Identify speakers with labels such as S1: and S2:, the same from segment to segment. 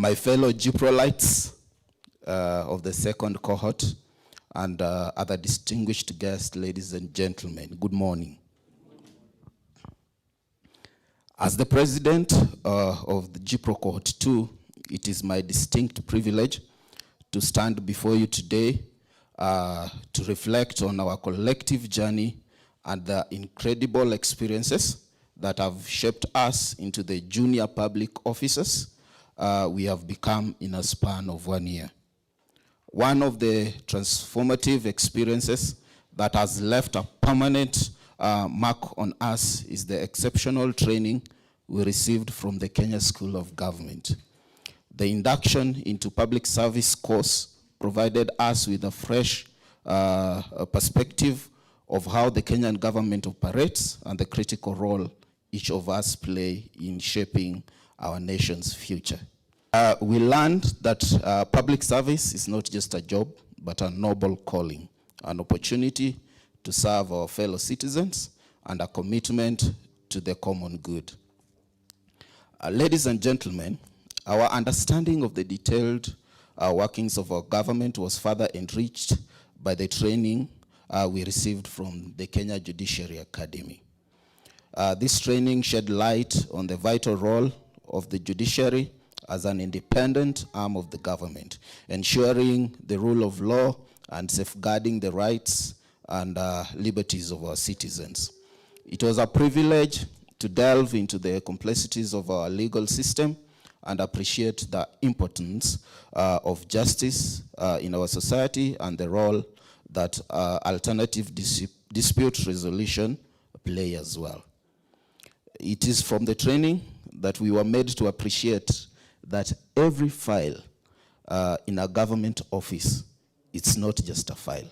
S1: my fellow Giprolites of the second cohort, and other distinguished guests, ladies and gentlemen, good morning. As the president of the Gipro cohort 2, it is my distinct privilege to stand before you today to reflect on our collective journey and the incredible experiences that have shaped us into the junior public officers we have become in a span of 1 year. One of the transformative experiences that has left a permanent mark on us is the exceptional training we received from the Kenya School of Government. The induction into public service course provided us with a fresh perspective of how the Kenyan government operates and the critical role each of us play in shaping our nation's future. We learned that public service is not just a job, but a noble calling, an opportunity to serve our fellow citizens, and a commitment to the common good. Ladies and gentlemen, our understanding of the detailed workings of our government was further enriched by the training we received from the Kenya Judiciary Academy. This training shed light on the vital role of the judiciary as an independent arm of the government, ensuring the rule of law and safeguarding the rights and liberties of our citizens. It was a privilege to delve into the complexities of our legal system and appreciate the importance of justice in our society and the role that alternative dispute resolution play as well. It is from the training that we were made to appreciate that every file in a government office, it's not just a file,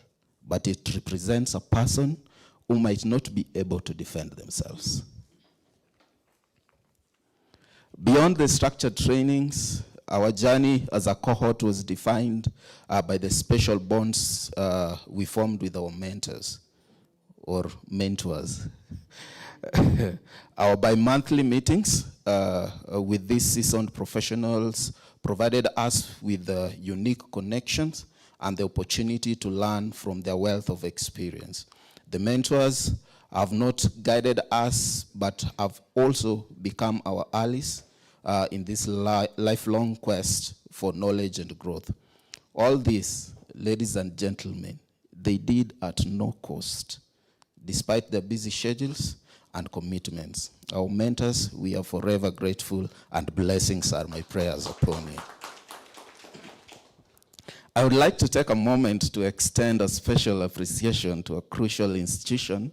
S1: but it represents a person who might not be able to defend themselves. Beyond the structured trainings, our journey as a cohort was defined by the special bonds we formed with our mentors, or mentors. Our bi-monthly meetings with these seasoned professionals provided us with unique connections and the opportunity to learn from their wealth of experience. The mentors have not guided us, but have also become our allies in this lifelong quest for knowledge and growth. All this, ladies and gentlemen, they did at no cost, despite their busy schedules and commitments. Our mentors, we are forever grateful, and blessings are my prayers upon you. I would like to take a moment to extend a special appreciation to a crucial institution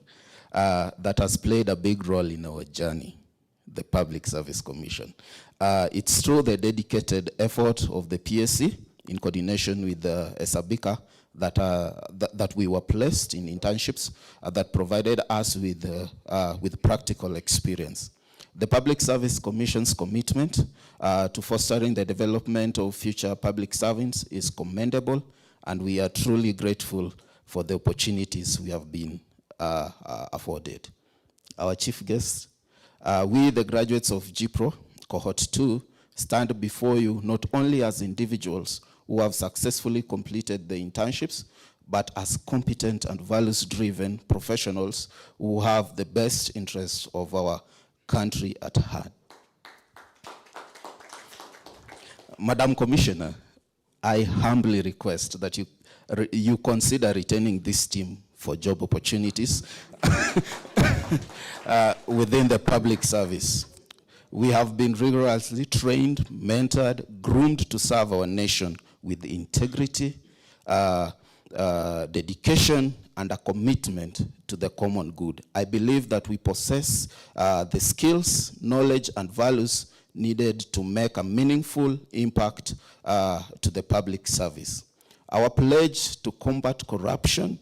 S1: that has played a big role in our journey, the Public Service Commission. It's through the dedicated effort of the PSC in coordination with the ESABICA that we were placed in internships that provided us with practical experience. The Public Service Commission's commitment to fostering the development of future public servants is commendable, and we are truly grateful for the opportunities we have been afforded. Our chief guest, we, the graduates of Gipro, Cohort 2, stand before you not only as individuals who have successfully completed the internships, but as competent and values-driven professionals who have the best interests of our country at heart. Madam Commissioner, I humbly request that you consider retaining this team for job opportunities within the public service. We have been rigorously trained, mentored, groomed to serve our nation with integrity, dedication, and a commitment to the common good. I believe that we possess the skills, knowledge, and values needed to make a meaningful impact to the public service. Our pledge to combat corruption,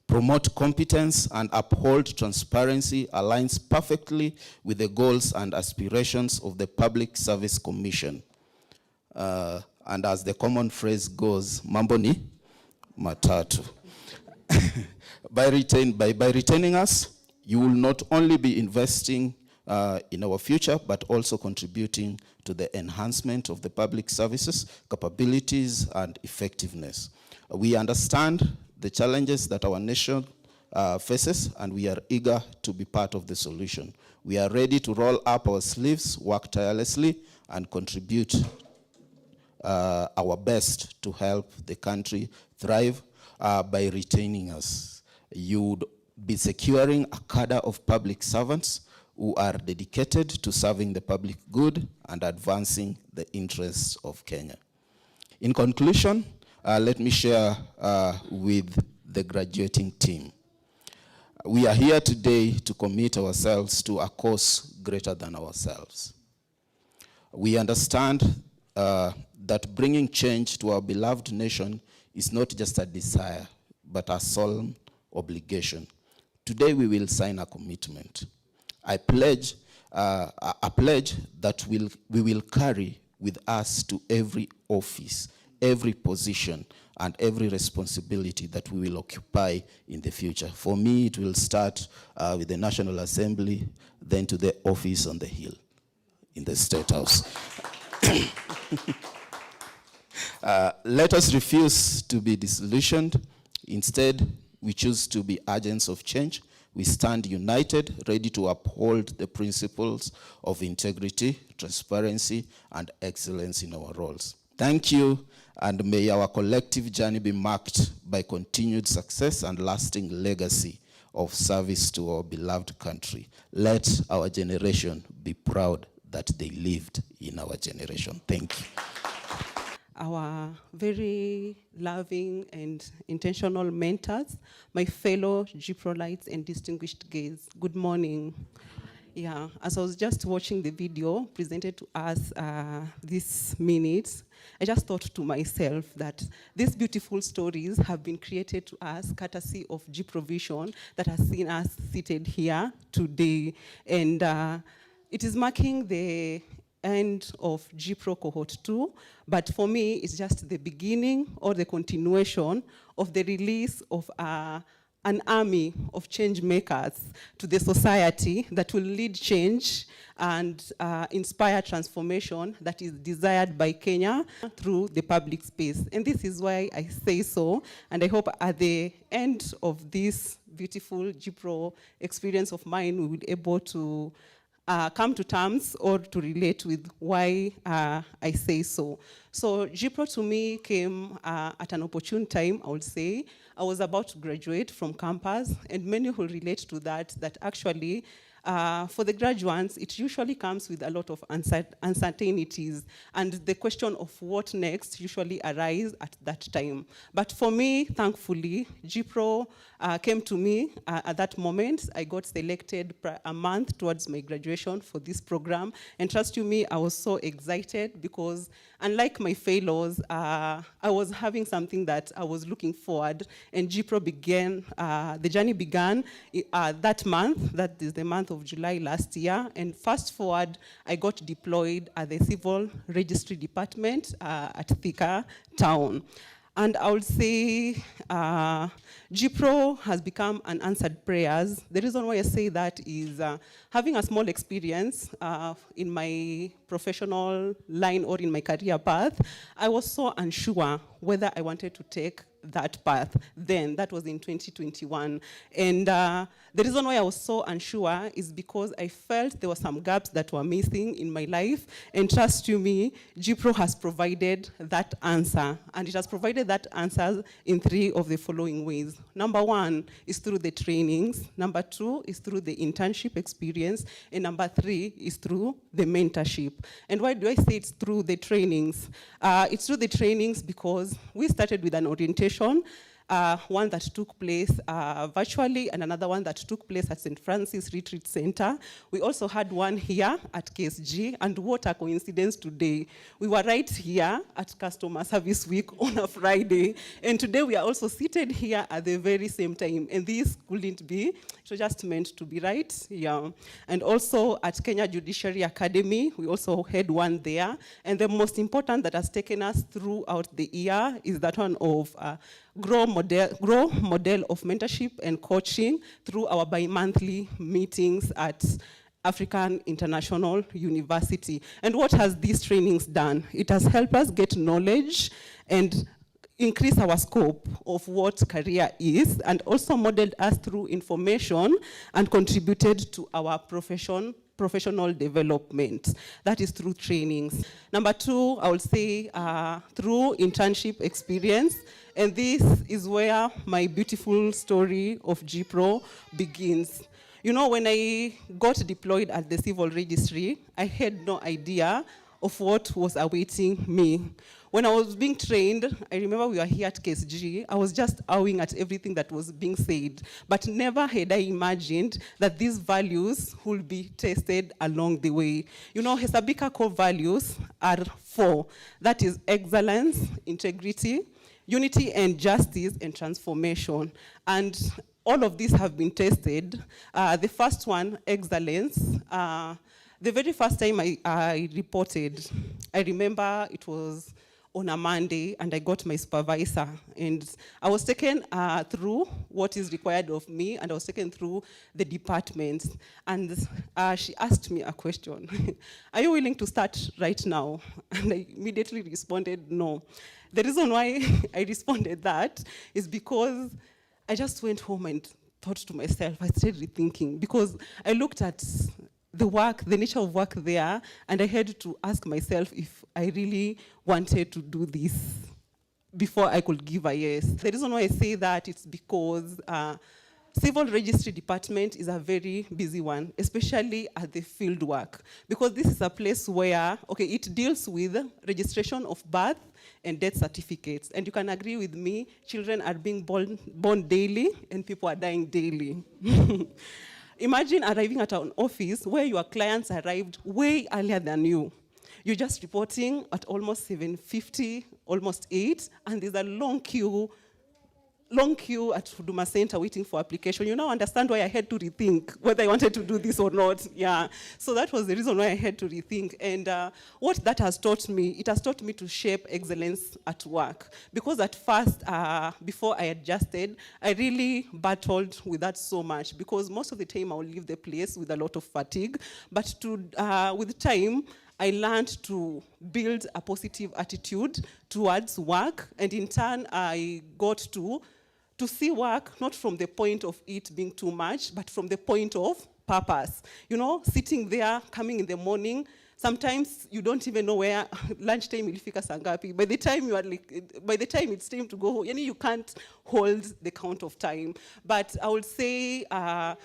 S1: promote competence, and uphold transparency aligns perfectly with the goals and aspirations of the Public Service Commission. And as the common phrase goes, mambo ni matatu. By retaining us, you will not only be investing in our future, but also contributing to the enhancement of the public services, capabilities, and effectiveness. We understand the challenges that our nation faces, and we are eager to be part of the solution. We are ready to roll up our sleeves, work tirelessly, and contribute our best to help the country thrive by retaining us. You would be securing a cadre of public servants who are dedicated to serving the public good and advancing the interests of Kenya. In conclusion, let me share with the graduating team. We are here today to commit ourselves to a cause greater than ourselves. We understand that bringing change to our beloved nation is not just a desire, but a solemn obligation. Today we will sign a commitment. A pledge that we will carry with us to every office, every position, and every responsibility that we will occupy in the future. For me, it will start with the National Assembly, then to the office on the Hill in the State House. Let us refuse to be disillusioned. Instead, we choose to be agents of change. We stand united, ready to uphold the principles of integrity, transparency, and excellence in our roles. Thank you, and may our collective journey be marked by continued success and lasting legacy of service to our beloved country. Let our generation be proud that they lived in our generation. Thank you.
S2: Our very loving and intentional mentors, my fellow Giprolites and distinguished guests, good morning. Yeah, as I was just watching the video presented to us this minute, I just thought to myself that these beautiful stories have been created to us courtesy of Gipro Vision that has seen us seated here today. And it is marking the end of Gipro Cohort 2, but for me, it's just the beginning or the continuation of the release of an army of change makers to the society that will lead change and inspire transformation that is desired by Kenya through the public space. And this is why I say so, and I hope at the end of this beautiful Gipro experience of mine, we will be able to come to terms or to relate with why I say so. So Gipro to me came at an opportune time, I would say. I was about to graduate from campus, and many will relate to that actually for the graduates, it usually comes with a lot of uncertainties, and the question of what next usually arises at that time. But for me, thankfully, Gipro came to me at that moment. I got selected a month towards my graduation for this program, and trust you me, I was so excited because unlike my fellows, I was having something that I was looking forward, and Gipro began, the journey began that month, that is the month of July last year, and fast forward, I got deployed at the Civil Registry Department at Thika Town. And I would say Gipro has become an answered prayers. The reason why I say that is having a small experience in my professional line or in my career path, I was so unsure whether I wanted to take that path. Then, that was in 2021. And the reason why I was so unsure is because I felt there were some gaps that were missing in my life. And trust you me, Gipro has provided that answer. And it has provided that answer in 3 of the following ways. Number 1 is through the trainings. Number 2 is through the internship experience. And number 3 is through the mentorship. And why do I say it's through the trainings? It's through the trainings because we started with an orientation, one that took place virtually and another one that took place at St. Francis Retreat Center. We also had one here at KSG, and what a coincidence today. We were right here at Customer Service Week on a Friday, and today we are also seated here at the very same time, and this couldn't be, it was just meant to be right, yeah. And also at Kenya Judiciary Academy, we also had one there, and the most important that has taken us throughout the year is that one of grow model of mentorship and coaching through our bi-monthly meetings at African International University. And what has these trainings done? It has helped us get knowledge and increase our scope of what career is, and also modeled us through information and contributed to our professional development. That is through trainings. Number two, I would say through internship experience. And this is where my beautiful story of Gipro begins. You know, when I got deployed at the civil registry, I had no idea of what was awaiting me. When I was being trained, I remember we were here at KSG, I was just awing at everything that was being said, but never had I imagined that these values would be tested along the way. You know, Hesabika core values are 4. That is excellence, integrity, unity and justice, and transformation. And all of these have been tested. The first one, excellence. The very first time I reported, I remember it was on a Monday, and I got my supervisor, and I was taken through what is required of me, and I was taken through the departments, and she asked me a question. Are you willing to start right now? And I immediately responded, no. The reason why I responded that is because I just went home and thought to myself, I started rethinking, because I looked at the work, the nature of work there, and I had to ask myself if I really wanted to do this before I could give a yes. The reason why I say that is because civil registry department is a very busy one, especially at the field work, because this is a place where, okay, it deals with registration of birth and death certificates. And you can agree with me, children are being born daily and people are dying daily. Imagine arriving at an office where your clients arrived way earlier than you. You're just reporting at almost 7:50, almost 8, and there's a long queue at Huduma Center waiting for application. You now understand why I had to rethink whether I wanted to do this or not. Yeah, so that was the reason why I had to rethink. And what that has taught me, it has taught me to shape excellence at work. Because at first, before I adjusted, I really battled with that so much, because most of the time I would leave the place with a lot of fatigue. But with time, I learned to build a positive attitude towards work, and in turn, I got to see work not from the point of it being too much, but from the point of purpose. You know, sitting there, coming in the morning, sometimes you don't even know where lunchtime ilifika sangapi. By the time it's time to go home, you can't hold the count of time. But I would say,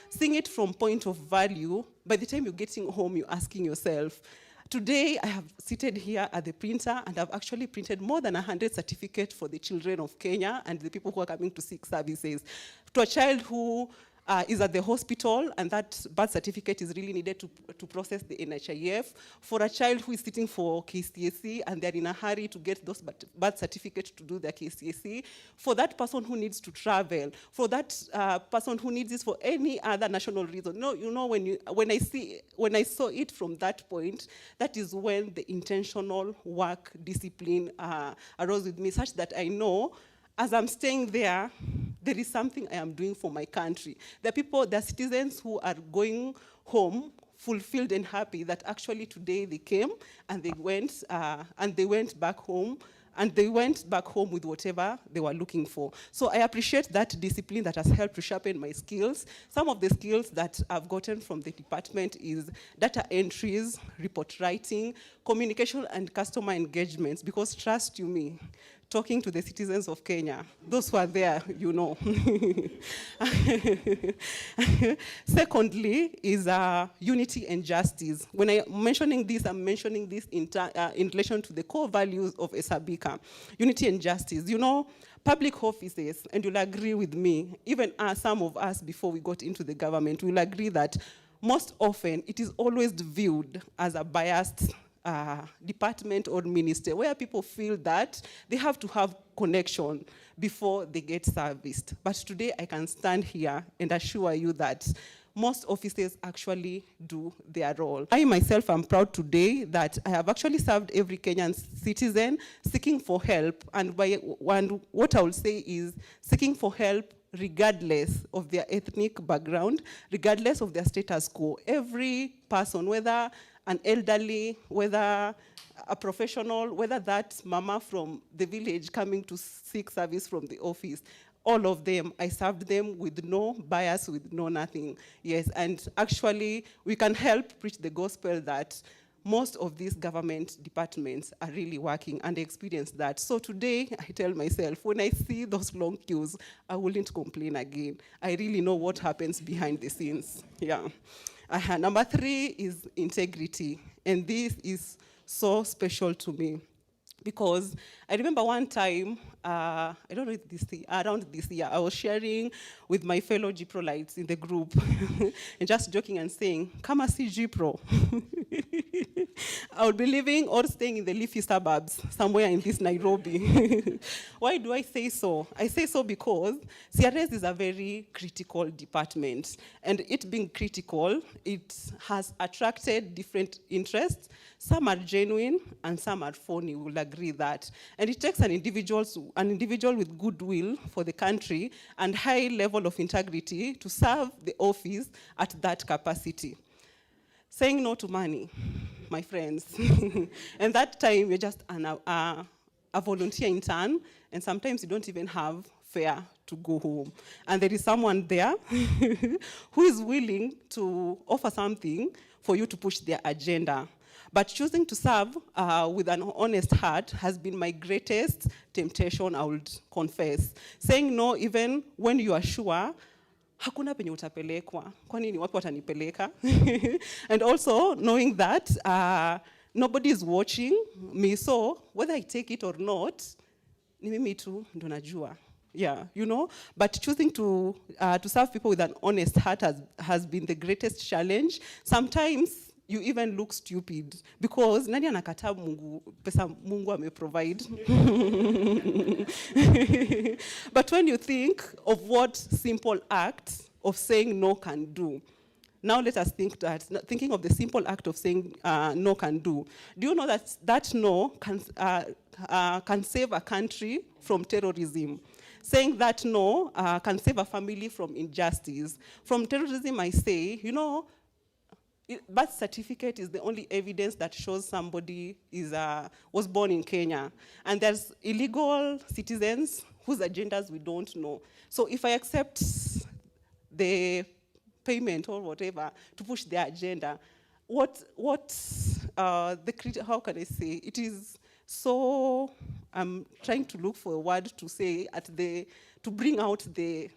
S2: seeing it from point of value, by the time you're getting home, you're asking yourself, today, I have seated here at the printer, and I've actually printed more than 100 certificates for the children of Kenya and the people who are coming to seek services. To a child who is at the hospital, and that birth certificate is really needed to process the NHIF. For a child who is sitting for KCSE, and they're in a hurry to get those birth certificates to do their KCSE. For that person who needs to travel. For that person who needs this for any other national reason. No, you know, when I saw it from that point, that is when the intentional work discipline arose with me, such that I know, as I'm staying there, there is something I am doing for my country. There are citizens who are going home fulfilled and happy that actually today they came and they went back home, and they went back home with whatever they were looking for. So I appreciate that discipline that has helped to sharpen my skills. Some of the skills that I've gotten from the department is data entries, report writing, communication and customer engagements, because trust you me, talking to the citizens of Kenya, those who are there, you know. Secondly is unity and justice. When I'm mentioning this in relation to the core values of Hesabika. Unity and justice. You know, public offices, and you'll agree with me, even some of us before we got into the government, will agree that most often it is always viewed as a biased department or minister, where people feel that they have to have connection before they get serviced. But today I can stand here and assure you that most offices actually do their role. I myself am proud today that I have actually served every Kenyan citizen seeking for help, and what I will say is seeking for help regardless of their ethnic background, regardless of their status quo. Every person, whether an elderly, whether a professional, whether that mama from the village coming to seek service from the office, all of them, I served them with no bias, with no nothing. Yes, and actually, we can help preach the gospel that most of these government departments are really working, and I experienced that. So today, I tell myself, when I see those long queues, I wouldn't complain again. I really know what happens behind the scenes. Yeah. Number 3 is integrity, and this is so special to me. Because I remember one time, I don't know if around this year, I was sharing with my fellow Giprolites in the group and just joking and saying, come and see Gipro. I would be living or staying in the leafy suburbs somewhere in this Nairobi. Why do I say so? I say so because CRS is a very critical department. And it being critical, it has attracted different interests. Some are genuine and some are phony, we'll agree that. And it takes an individual with goodwill for the country and high level of integrity to serve the office at that capacity. Saying no to money, my friends. And that time, you're just a volunteer intern, and sometimes you don't even have fare to go home. And there is someone there who is willing to offer something for you to push their agenda. But choosing to serve with an honest heart has been my greatest temptation, I would confess. Saying no even when you are sure, hakuna penye utapelekwa, kwani ni wapi watanipeleka? And also knowing that nobody is watching me, so whether I take it or not, ni mimi tu ndo najua. Yeah, you know, but choosing to serve people with an honest heart has been the greatest challenge. Sometimes you even look stupid because nani anakataa pesa Mungu ameprovide. But when you think of what simple act of saying no can do, now let us thinking of the simple act of saying no can do. Do you know that no can save a country from terrorism? Saying that no can save a family from injustice. From terrorism, I say, you know, birth certificate is the only evidence that shows somebody was born in Kenya. And there's illegal citizens whose agendas we don't know. So if I accept the payment or whatever to push their agenda, how can I say? It is so, I'm trying to look for a word to say to bring out the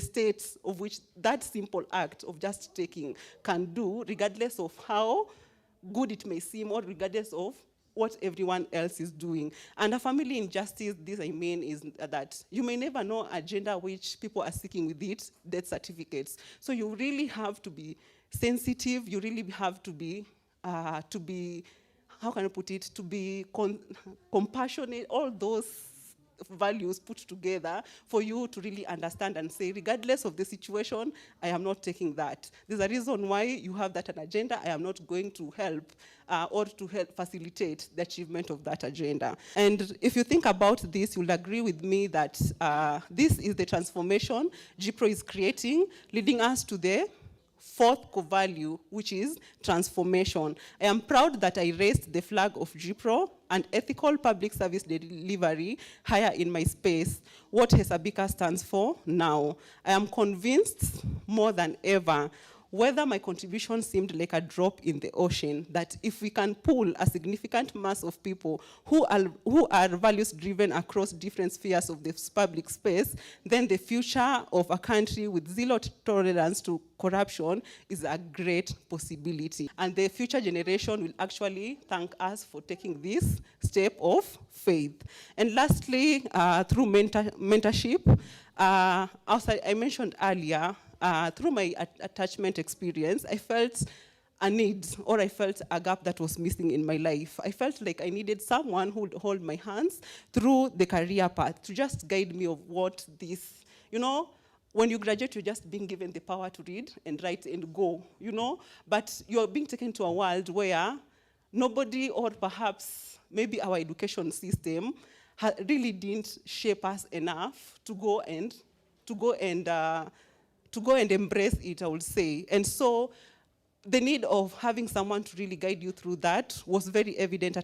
S2: states of which that simple act of just taking can do, regardless of how good it may seem or regardless of what everyone else is doing. And a family injustice, this I mean, is that you may never know agenda which people are seeking with it, death certificates. So you really have to be sensitive, you really have to be, how can I put it, to be compassionate, all those values put together for you to really understand and say, regardless of the situation, I am not taking that. There's a reason why you have that an agenda. I am not going to help or to help facilitate the achievement of that agenda. And if you think about this, you'll agree with me that this is the transformation Gipro is creating, leading us to the fourth core value, which is transformation. I am proud that I raised the flag of Gipro and ethical public service delivery higher in my space, what Hesabika stands for now. I am convinced more than ever, whether my contribution seemed like a drop in the ocean, that if we can pull a significant mass of people who are values-driven across different spheres of this public space, then the future of a country with zero tolerance to corruption is a great possibility. And the future generation will actually thank us for taking this step of faith. And lastly, through mentorship, as I mentioned earlier, through my attachment experience, I felt a need, or I felt a gap that was missing in my life. I felt like I needed someone who would hold my hands through the career path to just guide me of what this, you know, when you graduate, you're just being given the power to read and write and go, you know, but you're being taken to a world where nobody, or perhaps maybe our education system really didn't shape us enough to go and to go and embrace it, I would say. And so the need of having someone to really guide you through that was very evident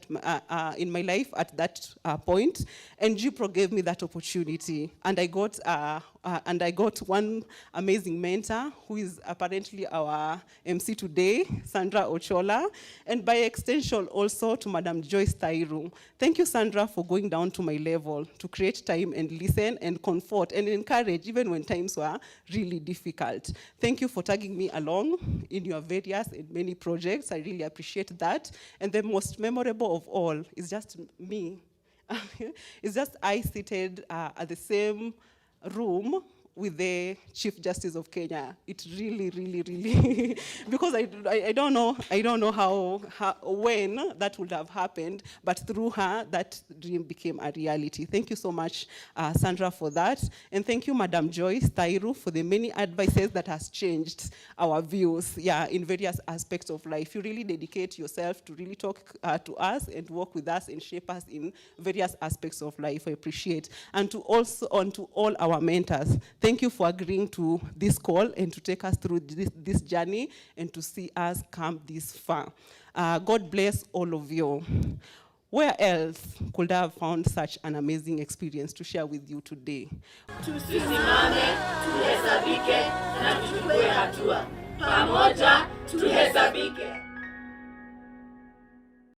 S2: in my life at that point. And Gipro gave me that opportunity. And I got one amazing mentor who is apparently our MC today, Sandra Ochola, and by extension also to Madam Joyce Tairu. Thank you, Sandra, for going down to my level to create time and listen and comfort and encourage even when times were really difficult. Thank you for tagging me along in your various and many projects. I really appreciate that. And the most memorable of all is just me. It's just I seated at the same room with the Chief Justice of Kenya. It really, really, really, because I don't know how when that would have happened, but through her, that dream became a reality. Thank you so much, Sandra, for that. And thank you, Madam Joyce Tairu, for the many advices that has changed our views, in various aspects of life. You really dedicate yourself to really talk to us and work with us and shape us in various aspects of life. I appreciate. And to all our mentors, thank you for agreeing to this call and to take us through this journey and to see us come this far. God bless all of you. Where else could I have found such an amazing experience to share with you today?
S3: Tusimame, tuhesabike na tuchukue hatua. Pamoja tuhesabike.